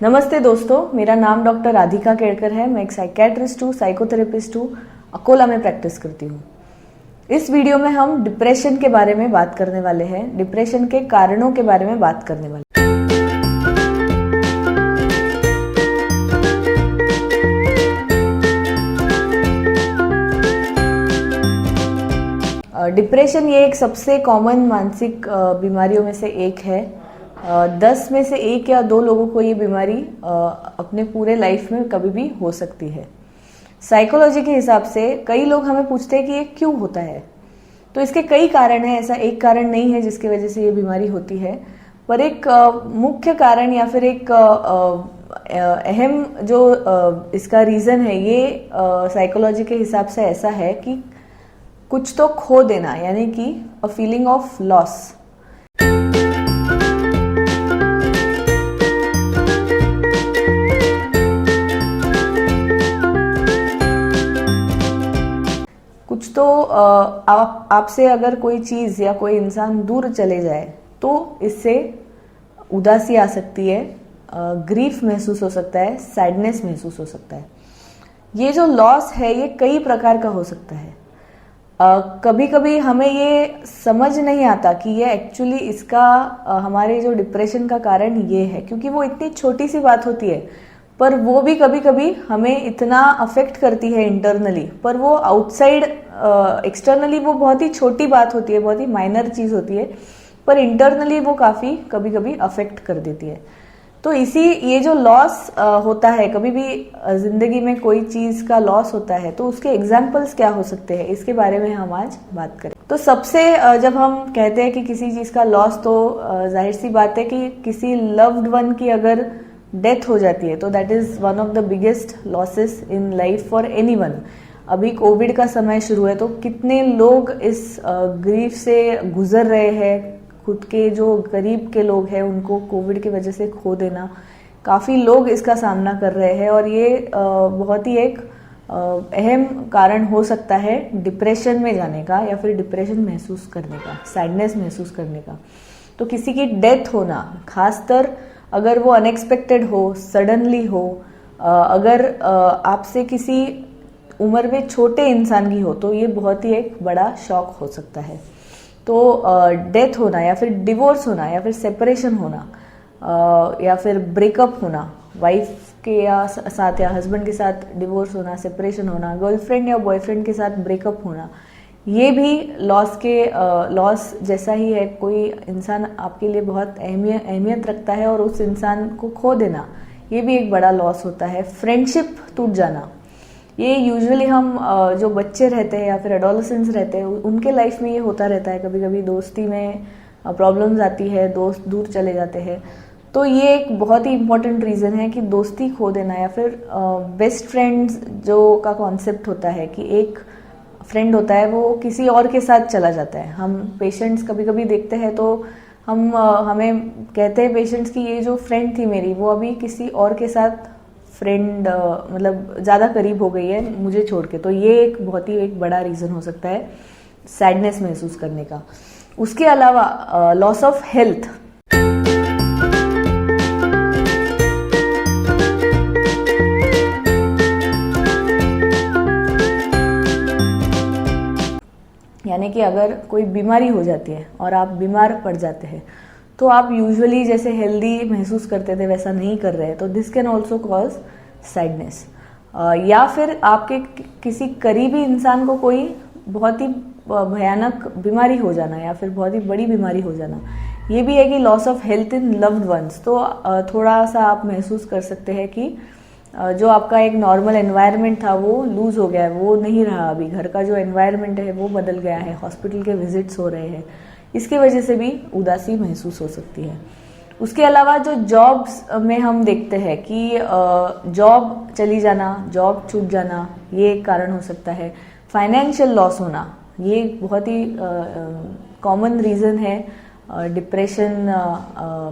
नमस्ते दोस्तों, मेरा नाम डॉक्टर राधिका केड़कर है। मैं एक साइकेट्रिस्ट हूँ, साइकोथेरेपिस्ट हूँ, अकोला में प्रैक्टिस करती हूँ। इस वीडियो में हम डिप्रेशन के बारे में बात करने वाले हैं, डिप्रेशन के कारणों के बारे में बात करने वाले हैं। डिप्रेशन ये एक सबसे कॉमन मानसिक बीमारियों में से एक है। 10 में से 1 या 2 लोगों को ये बीमारी अपने पूरे लाइफ में कभी भी हो सकती है। साइकोलॉजी के हिसाब से कई लोग हमें पूछते हैं कि ये क्यों होता है। तो इसके कई कारण हैं, ऐसा एक कारण नहीं है जिसकी वजह से ये बीमारी होती है, पर एक मुख्य कारण या फिर एक अहम जो इसका रीज़न है, ये साइकोलॉजी के हिसाब से ऐसा है कि कुछ तो खो देना, यानी कि अ फीलिंग ऑफ लॉस। कुछ तो आपसे अगर कोई चीज या कोई इंसान दूर चले जाए तो इससे उदासी आ सकती है, ग्रीफ महसूस हो सकता है, सैडनेस महसूस हो सकता है। ये जो लॉस है ये कई प्रकार का हो सकता है। कभी कभी हमें ये समझ नहीं आता कि ये एक्चुअली इसका हमारे जो डिप्रेशन का कारण ये है, क्योंकि वो इतनी छोटी सी बात होती है, पर वो भी कभी कभी हमें इतना अफेक्ट करती है इंटरनली, पर वो आउटसाइड एक्सटर्नली वो बहुत ही छोटी बात होती है, बहुत ही माइनर चीज होती है, पर इंटरनली वो काफी कभी कभी अफेक्ट कर देती है। तो ये जो लॉस होता है, कभी भी जिंदगी में कोई चीज का लॉस होता है, तो उसके एग्जाम्पल्स क्या हो सकते हैं, इसके बारे में हम आज बात करें। तो सबसे जब हम कहते हैं कि किसी चीज का लॉस, तो जाहिर सी बात है कि किसी लव्ड वन की अगर डेथ हो जाती है तो that is one of the biggest losses in life for anyone. अभी कोविड का समय शुरू है, तो कितने लोग इस ग्रीफ से गुजर रहे हैं। खुद के जो करीब के लोग हैं उनको कोविड की वजह से खो देना, काफ़ी लोग इसका सामना कर रहे हैं, और ये बहुत ही एक अहम कारण हो सकता है डिप्रेशन में जाने का, या फिर डिप्रेशन महसूस करने का, सैडनेस महसूस करने का। तो किसी की डेथ होना, खासकर अगर वो अनएक्सपेक्टेड हो, सडनली हो, अगर आपसे किसी उम्र में छोटे इंसान की हो, तो ये बहुत ही एक बड़ा शॉक हो सकता है। तो डेथ होना, या फिर डिवोर्स होना, या फिर सेपरेशन होना, या फिर ब्रेकअप होना, वाइफ के साथ या हस्बैंड के साथ डिवोर्स होना, सेपरेशन होना, गर्लफ्रेंड या बॉयफ्रेंड के साथ ब्रेकअप होना, ये भी लॉस जैसा ही है। कोई इंसान आपके लिए बहुत अहमियत रखता है और उस इंसान को खो देना, ये भी एक बड़ा लॉस होता है। फ्रेंडशिप टूट जाना, ये यूजुअली हम जो बच्चे रहते हैं या फिर एडोलेसेंट्स रहते हैं, उनके लाइफ में ये होता रहता है। कभी कभी दोस्ती में प्रॉब्लम्स आती है, दोस्त दूर चले जाते हैं, तो ये एक बहुत ही इंपॉर्टेंट रीज़न है कि दोस्ती खो देना, या फिर बेस्ट फ्रेंड्स जो का कॉन्सेप्ट होता है कि एक फ्रेंड होता है वो किसी और के साथ चला जाता है। हम पेशेंट्स कभी कभी देखते हैं तो हमें कहते हैं पेशेंट्स की ये जो फ्रेंड थी मेरी, वो अभी किसी और के साथ फ्रेंड मतलब ज़्यादा करीब हो गई है मुझे छोड़ के। तो ये एक बहुत ही एक बड़ा रीज़न हो सकता है सैडनेस महसूस करने का। उसके अलावा लॉस ऑफ हेल्थ, यानी कि अगर कोई बीमारी हो जाती है और आप बीमार पड़ जाते हैं, तो आप यूजुअली जैसे हेल्दी महसूस करते थे वैसा नहीं कर रहे हैं, तो this can also cause sadness. या फिर आपके किसी करीबी इंसान को कोई बहुत ही भयानक बीमारी हो जाना, या फिर बहुत ही बड़ी बीमारी हो जाना, ये भी है कि loss of health in loved ones. तो थोड़ा सा आप महसूस कर सकते हैं कि जो आपका एक नॉर्मल एनवायरनमेंट था वो लूज हो गया है, वो नहीं रहा। अभी घर का जो एनवायरनमेंट है वो बदल गया है, हॉस्पिटल के विजिट्स हो रहे हैं, इसकी वजह से भी उदासी महसूस हो सकती है। उसके अलावा जो जॉब्स में हम देखते हैं कि जॉब चली जाना, जॉब छूट जाना, ये एक कारण हो सकता है। फाइनेंशियल लॉस होना, ये बहुत ही कॉमन रीज़न है डिप्रेशन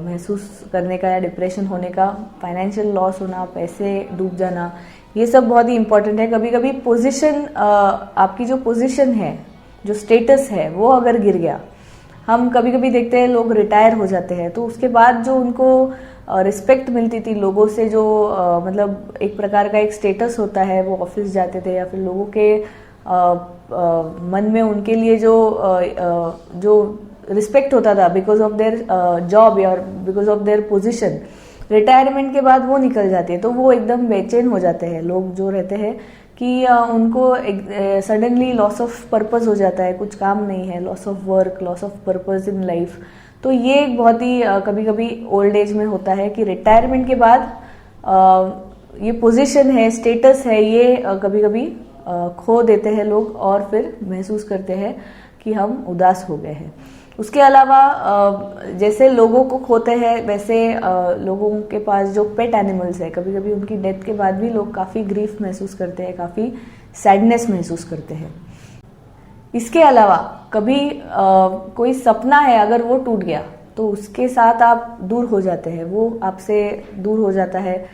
महसूस करने का या डिप्रेशन होने का। फाइनेंशियल लॉस होना, पैसे डूब जाना, ये सब बहुत ही इंपॉर्टेंट है। कभी कभी पोजीशन, आपकी जो पोजीशन है जो स्टेटस है वो अगर गिर गया, हम कभी कभी देखते हैं लोग रिटायर हो जाते हैं तो उसके बाद जो उनको रिस्पेक्ट मिलती थी लोगों से, जो मतलब एक प्रकार का एक स्टेटस होता है, वो ऑफिस जाते थे या फिर लोगों के मन में उनके लिए जो रिस्पेक्ट होता था बिकॉज ऑफ देयर जॉब या because of their position, retirement के बाद वो निकल जाती है तो वो एकदम बेचैन हो जाते हैं लोग जो रहते हैं कि उनको सडनली लॉस ऑफ पर्पस हो जाता है, कुछ काम नहीं है, loss of work, loss of purpose in life. तो ये एक बहुत ही कभी कभी ओल्ड एज में होता है कि रिटायरमेंट के बाद ये पोजीशन है, स्टेटस है, ये कभी कभी खो देते हैं लोग और फिर महसूस करते हैं कि हम उदास हो गए हैं। उसके अलावा जैसे लोगों को खोते हैं वैसे लोगों के पास जो पेट एनिमल्स है, कभी कभी उनकी डेथ के बाद भी लोग काफ़ी ग्रीफ महसूस करते हैं, काफ़ी सैडनेस महसूस करते हैं। इसके अलावा कभी कोई सपना है अगर वो टूट गया तो उसके साथ आप दूर हो जाते हैं, वो आपसे दूर हो जाता है,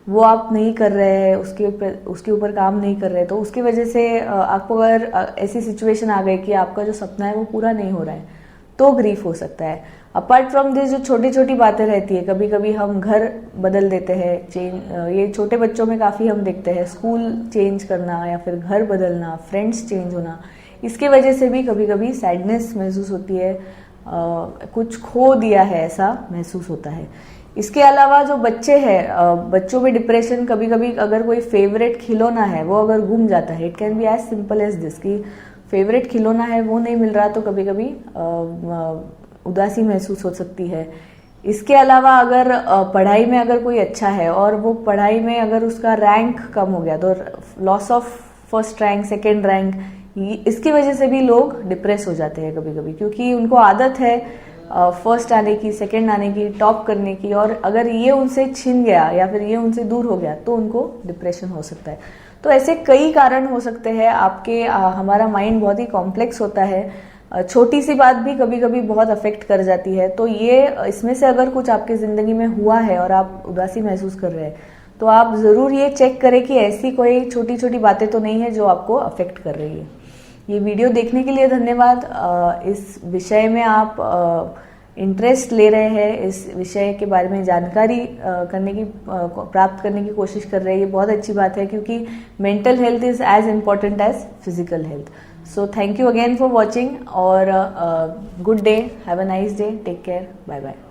वो आप नहीं कर रहे हैं, उसके ऊपर काम नहीं कर रहे, तो उसकी वजह से आपको अगर ऐसी सिचुएशन आ गई कि आपका जो सपना है वो पूरा नहीं हो रहा है तो ग्रीफ हो सकता है। अपार्ट फ्रॉम दिस जो छोटी छोटी बातें रहती है, कभी कभी हम घर बदल देते हैं, ये छोटे बच्चों में काफ़ी हम देखते हैं, स्कूल चेंज करना या फिर घर बदलना, फ्रेंड्स चेंज होना, इसके वजह से भी कभी कभी सैडनेस महसूस होती है, कुछ खो दिया है ऐसा महसूस होता है। इसके अलावा जो बच्चे हैं, बच्चों में डिप्रेशन, कभी कभी अगर कोई फेवरेट खिलौना है वो अगर गुम जाता है, it can be as simple as this कि फेवरेट खिलौना है वो नहीं मिल रहा तो कभी कभी उदासी महसूस हो सकती है। इसके अलावा अगर पढ़ाई में अगर कोई अच्छा है और वो पढ़ाई में अगर उसका रैंक कम हो गया तो loss of first rank, second rank, इसकी वजह से भी लोग डिप्रेस हो जाते हैं कभी कभी, क्योंकि उनको आदत है फर्स्ट आने की, सेकेंड आने की, टॉप करने की, और अगर ये उनसे छिन गया या फिर ये उनसे दूर हो गया तो उनको डिप्रेशन हो सकता है। तो ऐसे कई कारण हो सकते हैं आपके। हमारा माइंड बहुत ही कॉम्प्लेक्स होता है, छोटी सी बात भी कभी कभी बहुत अफेक्ट कर जाती है। तो ये इसमें से अगर कुछ आपकी जिंदगी में हुआ है और आप उदासी महसूस कर रहे हैं तो आप जरूर ये चेक करें कि ऐसी कोई छोटी छोटी बातें तो नहीं है जो आपको अफेक्ट कर रही है। ये वीडियो देखने के लिए धन्यवाद। इस विषय में आप इंटरेस्ट ले रहे हैं, इस विषय के बारे में जानकारी प्राप्त करने की कोशिश कर रहे हैं, ये बहुत अच्छी बात है क्योंकि mental health is as important as physical health. So thank you again for watching और good day, have a nice day, take care, bye bye.